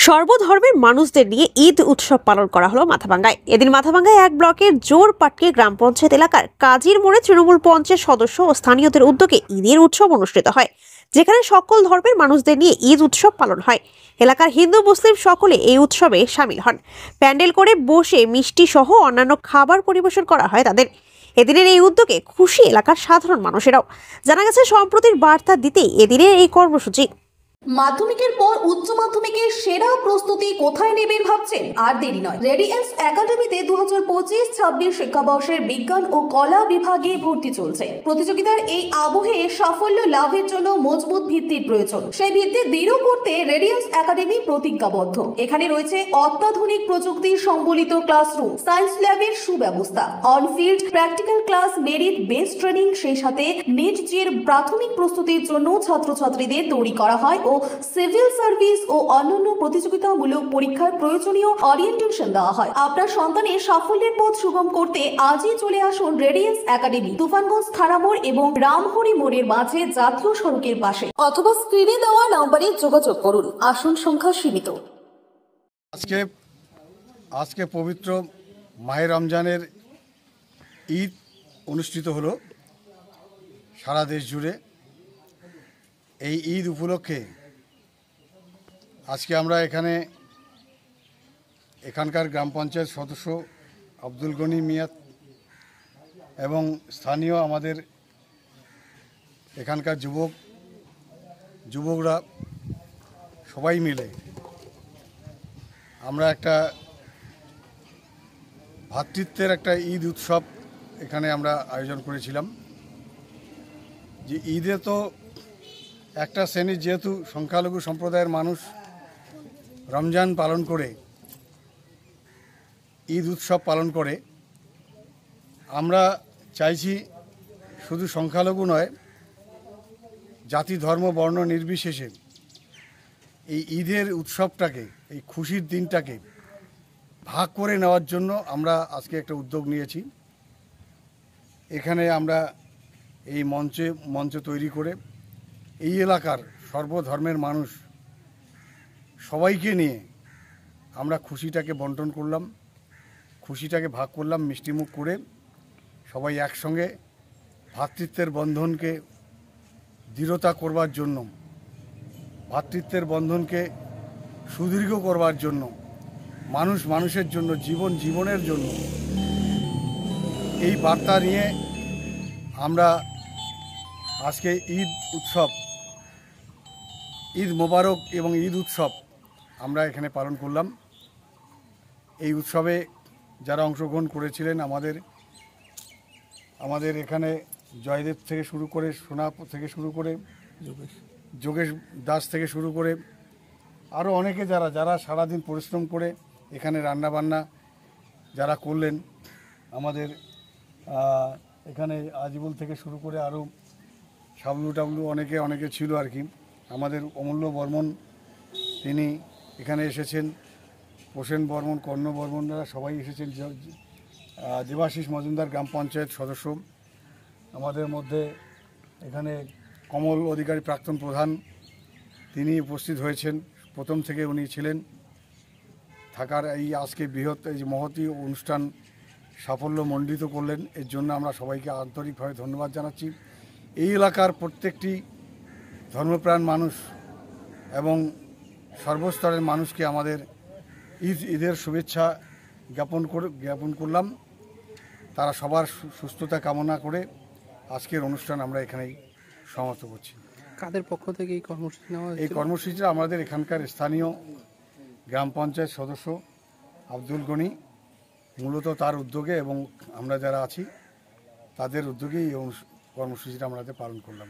সর্বধর্মের মানুষদের নিয়ে ঈদ উৎসব পালন করা হলো মাথাভাঙ্গায়। এদিন মাথাভাঙ্গায় এক ব্লকের জোরপাটকি গ্রাম পঞ্চায়েত এলাকার কাজীর মোড়ে তৃণমূল পঞ্চায়েত সদস্য ও স্থানীয়দের উদ্যোগে ঈদের উৎসব অনুষ্ঠিত হয়, যেখানে সকল ধর্মের মানুষদের নিয়ে ঈদ উৎসব পালন হয়। এলাকার হিন্দু মুসলিম সকলে এই উৎসবে সামিল হন। প্যান্ডেল করে বসে মিষ্টি সহ অন্যান্য খাবার পরিবেশন করা হয় তাদের। এদিনের এই উদ্যোগে খুশি এলাকার সাধারণ মানুষেরাও। জানা গেছে, সম্প্রতির বার্তা দিতেই এদিনের এই কর্মসূচি। মাধ্যমিকের পর উচ্চ মাধ্যমিকের সেরা প্রস্তুতি কোথায় নেবেন ভাবছেন? আর দেরি নয়, রেডিয়েন্স একাডেমিতে 2025-26 শিক্ষাবর্ষের বিজ্ঞান ও কলা বিভাগে ভর্তি চলছে। প্রতিযোগিতার এই আবহে সাফল্য লাভের জন্য মজবুত ভিত্তির প্রয়োজন। সেই ভিত্তি দৃঢ় করতে রেডিয়েন্স একাডেমি প্রতিজ্ঞাবদ্ধ। এখানে রয়েছে অত্যাধুনিক প্রযুক্তি সম্বলিত ক্লাসরুম, সায়েন্স ল্যাবের সুব্যবস্থা, on-field practical class, merit based training, সেই সাথে নিট জির প্রাথমিক প্রস্তুতির জন্য ছাত্রছাত্রীদের তৈরি করা হয় ও সিভিল সার্ভিস ও অন্যান্য প্রতিযোগিতামূলক পরীক্ষার প্রয়োজনীয় ওরিয়েন্টেশন দেওয়া হয়। আপনার সন্তানের সাফল্যের পথ সুগম করতে আজই চলে আসুন রেডিয়েন্স একাডেমি, তুফানগঞ্জ থানা মোড় এবং রামহরি মোড়ের মাঝে জাতীয় সড়কের পাশে, অথবা স্ক্রিনে দেওয়া নম্বরে যোগাযোগ করুন। আসন সংখ্যা সীমিত। আজকে পবিত্র মাহে রমজানের ঈদ অনুষ্ঠিত হলো সারা দেশ জুড়ে। এই ঈদ উপলক্ষে আজকে আমরা এখানকার গ্রাম পঞ্চায়েত সদস্য আব্দুল গনি মিয়া এবং স্থানীয় আমাদের এখানকার যুবকরা সবাই মিলে আমরা একটা ভ্রাতৃত্বের একটা ঈদ উৎসব এখানে আমরা আয়োজন করেছিলাম। যে ঈদে তো একটা শ্রেণীর, যেহেতু সংখ্যালঘু সম্প্রদায়ের মানুষ রমজান পালন করে, ঈদ উৎসব পালন করে, আমরা চাইছি শুধু সংখ্যালঘু নয়, জাতি ধর্ম বর্ণ নির্বিশেষে এই ঈদের উৎসবটাকে, এই খুশির দিনটাকে ভাগ করে নেওয়ার জন্য আমরা আজকে একটা উদ্যোগ নিয়েছি। এখানে আমরা এই মঞ্চ তৈরি করে এই এলাকার সর্বধর্মের মানুষ সবাইকে নিয়ে আমরা খুশিটাকে বন্টন করলাম, খুশিটাকে ভাগ করলাম, মিষ্টিমুখ করে সবাই একসঙ্গে ভ্রাতৃত্বের বন্ধনকে দৃঢ়তা করবার জন্য, ভ্রাতৃত্বের বন্ধনকে সুদীর্ঘ করবার জন্য, মানুষের জন্য, জীবনের জন্য এই বার্তা নিয়ে আমরা আজকে ঈদ মোবারক এবং ঈদ উৎসব আমরা এখানে পালন করলাম। এই উৎসবে যারা অংশগ্রহণ করেছিলেন, আমাদের এখানে জয়দেব থেকে শুরু করে, সোনা থেকে শুরু করে, যোগেশ দাস থেকে শুরু করে আরও অনেকে যারা সারাদিন পরিশ্রম করে এখানে রান্নাবান্না যারা করলেন, আমাদের এখানে আজিবুল থেকে শুরু করে আরও সাবলু অনেকে ছিল আর কি। আমাদের অমূল্য বর্মন, তিনি এখানে এসেছেন, প্রসেন বর্মন, কর্ণ বর্মনরা সবাই এসেছেন। দেবাশিস মজুমদার গ্রাম পঞ্চায়েত সদস্য, আমাদের মধ্যে এখানে কমল অধিকারী প্রাক্তন প্রধান, তিনি উপস্থিত হয়েছেন, প্রথম থেকে উনি ছিলেন থাকার। এই আজকে বৃহৎ এই যে মহতী অনুষ্ঠান সাফল্য মণ্ডিত করলেন, এর জন্য আমরা সবাইকে আন্তরিকভাবে ধন্যবাদ জানাচ্ছি। এই এলাকার প্রত্যেকটি ধর্মপ্রাণ মানুষ এবং সর্বস্তরের মানুষকে আমাদের ঈদের শুভেচ্ছা জ্ঞাপন করলাম। তারা সবার সুস্থতা কামনা করে আজকের অনুষ্ঠান আমরা এখানেই সমাপ্ত করছি। কাদের পক্ষ থেকে এই কর্মসূচি নেওয়া হয়েছে? এই কর্মসূচিটা আমাদের এখানকার স্থানীয় গ্রাম পঞ্চায়েত সদস্য আব্দুল গনি, মূলত তার উদ্যোগে এবং আমরা যারা আছি তাদের উদ্যোগেই এই কর্মসূচিটা আমরা পালন করলাম।